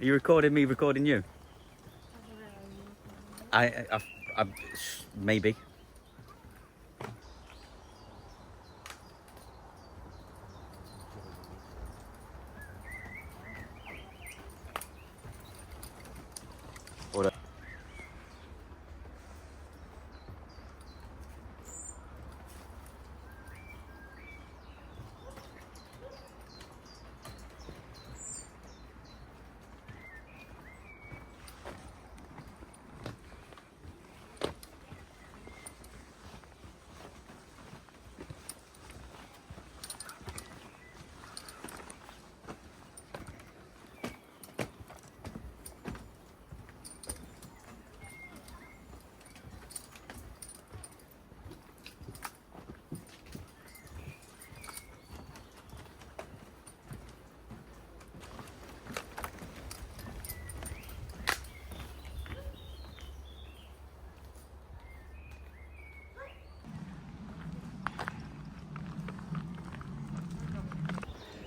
Are you recording me recording you? I maybe. Or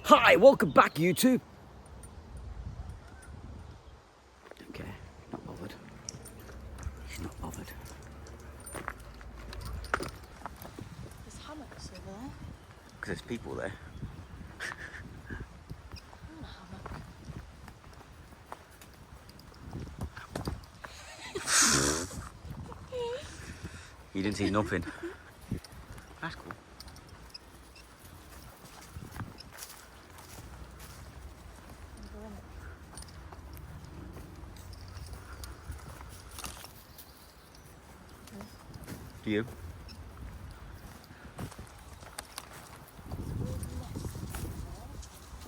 Hi, welcome back, YouTube. Don't care, not bothered. He's not bothered. There's hammocks over there. Because there's people there. I'm a hammock. You didn't see nothing. That's cool. Do you?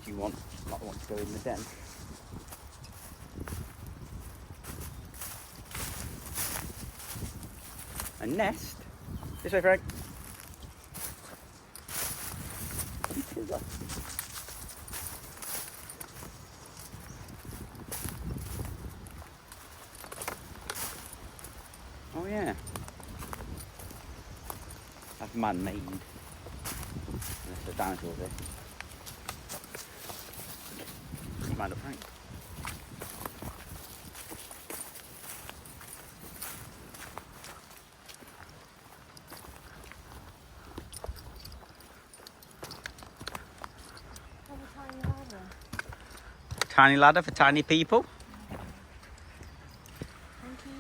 Do you want to go in the den? A nest? This way, Frank. Oh yeah. That's man-made. Unless there's dinosaurs there. Mind up, Frank. Tiny ladder for tiny people. Thank you.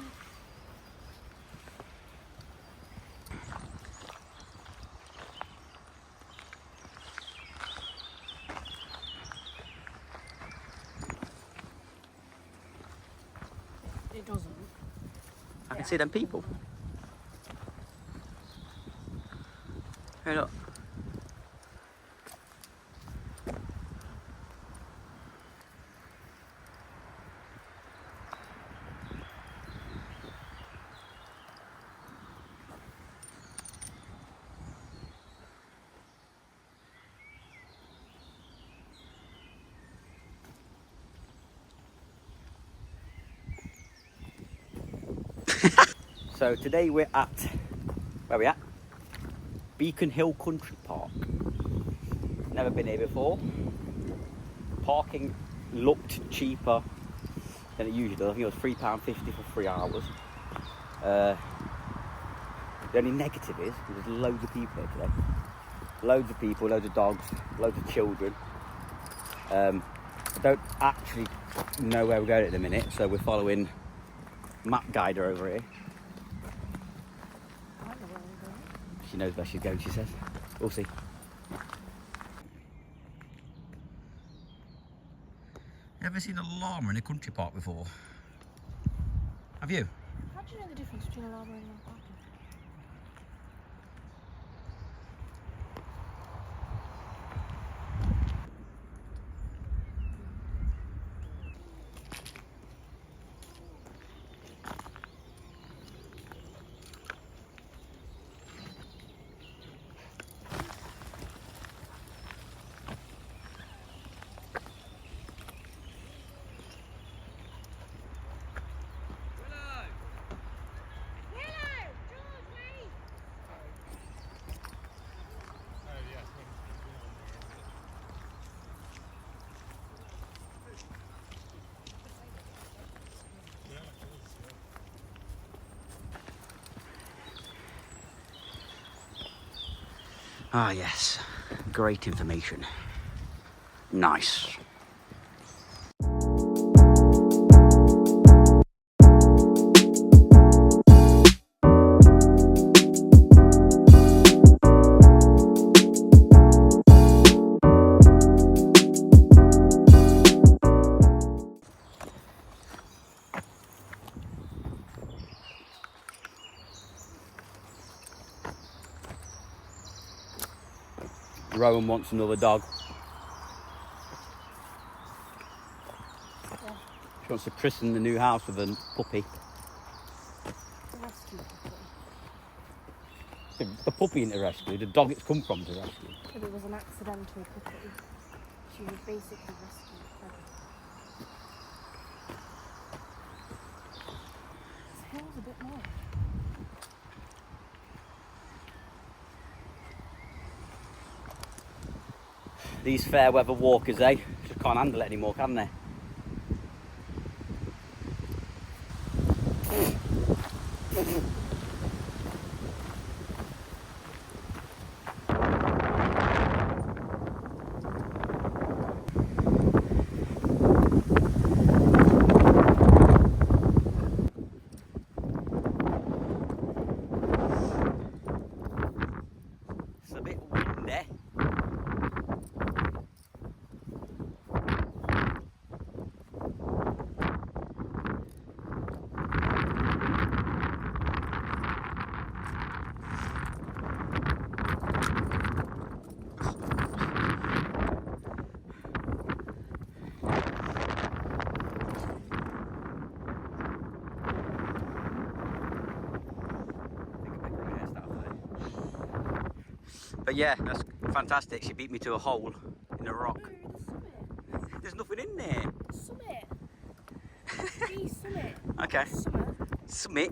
It doesn't. I can see them people. Hey, look. So today we're at, where are we at? Beacon Hill Country Park. Never been here before. Parking looked cheaper than it usually does. I think it was £3.50 for 3 hours. The only negative is there's loads of people here today. Loads of people, loads of dogs, loads of children. I don't actually know where we're going at the minute, so we're following Map Guider over here. I don't know where we're going. She knows where she's going, she says. We'll see. Ever seen a llama in a country park before? Have you? How do you know the difference between a llama and an alpaca? Ah, yes. Great information. Nice. Rowan wants another dog. Yeah. She wants to christen the new house with a puppy. The rescue puppy. The puppy into rescue, the dog it's come from to rescue. But it was an accidental puppy. She was basically rescued. This hill's a bit more. These fair weather walkers, eh? Just can't handle it anymore, can they? It's a bit windy. But yeah, that's fantastic. She beat me to a hole in a rock. No, the There's nothing in there. summit. Gee, summit. Okay. Summit. Submit.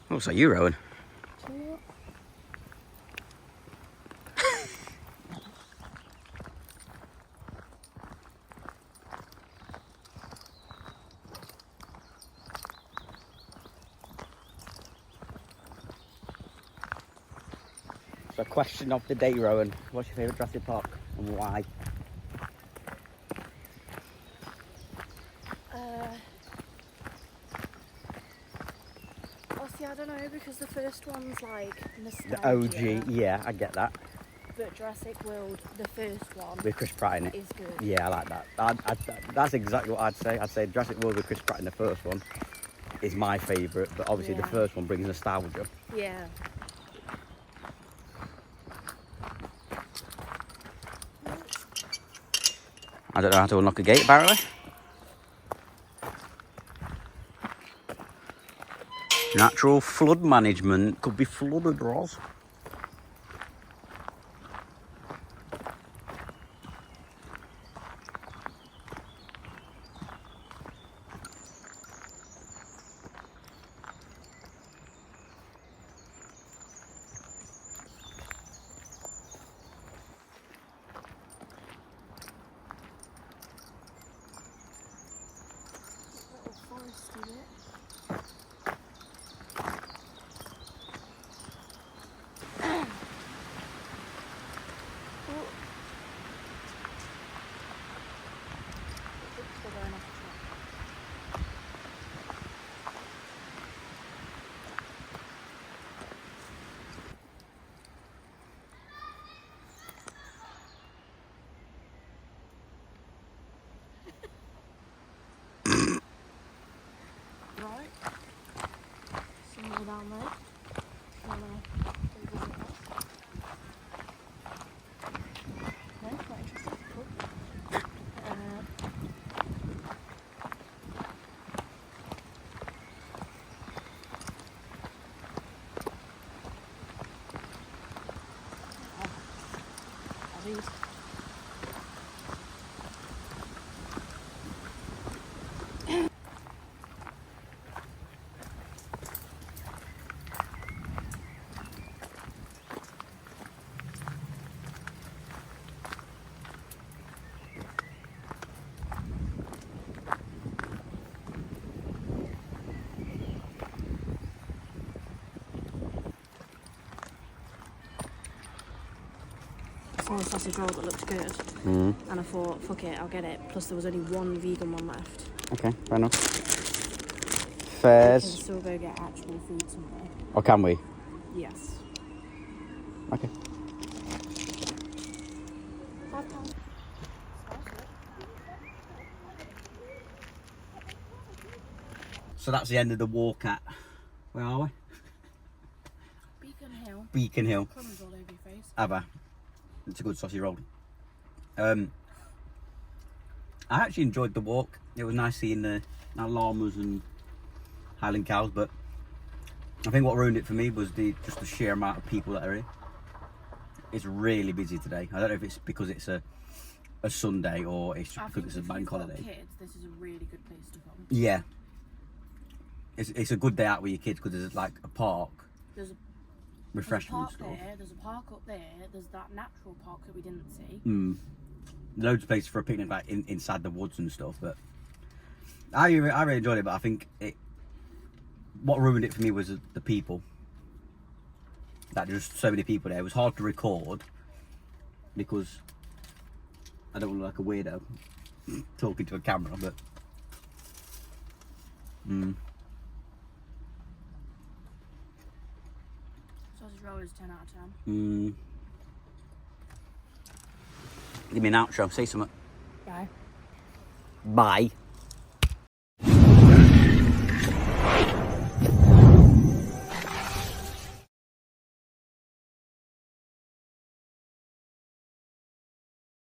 Looks like you, Rowan. So, question of the day, Rowan. What's your favourite Jurassic Park and why? Obviously, I don't know, because the first one's like nostalgia. The OG, yeah, I get that. But Jurassic World, the first one, With Chris Pratt in it. is good. Yeah, I like that. That's exactly what I'd say. I'd say Jurassic World with Chris Pratt in the first one is my favourite, but obviously the Yeah. first one brings nostalgia. Yeah. I don't know how to unlock a gate, apparently. Natural flood management could be flooded, Roz. Little foresty bit. Right. Somewhere down there. these. I saw a sausage roll that looked good, and I thought, fuck it, I'll get it. Plus, there was only one vegan one left. Okay, fair enough. We can Fairs. still go get actual food somewhere. Or can we? Yes. Okay. £5. So that's the end of the walk at, where are we? Beacon Hill. Beacon Hill. Crumbs all over your face. Have I? It's a good sausage roll. I actually enjoyed the walk. It was nice seeing the llamas and Highland cows, but I think what ruined it for me was just the sheer amount of people that are here. It's really busy today. I don't know if it's because it's a Sunday or it's just because it's a bank holiday. Kids, this is a really good place to come. Yeah. It's a good day out with your kids because there's like a park, refreshment stuff. There's a park up there. There's that natural park that we didn't see. Loads of places for a picnic, like inside the woods and stuff. But I really enjoyed it. But I think what ruined it for me was the people. That there's just so many people there. It was hard to record because I don't look like a weirdo talking to a camera. But Sausage roll is 10 out of 10. Give me an outro. Say something. Bye. Bye.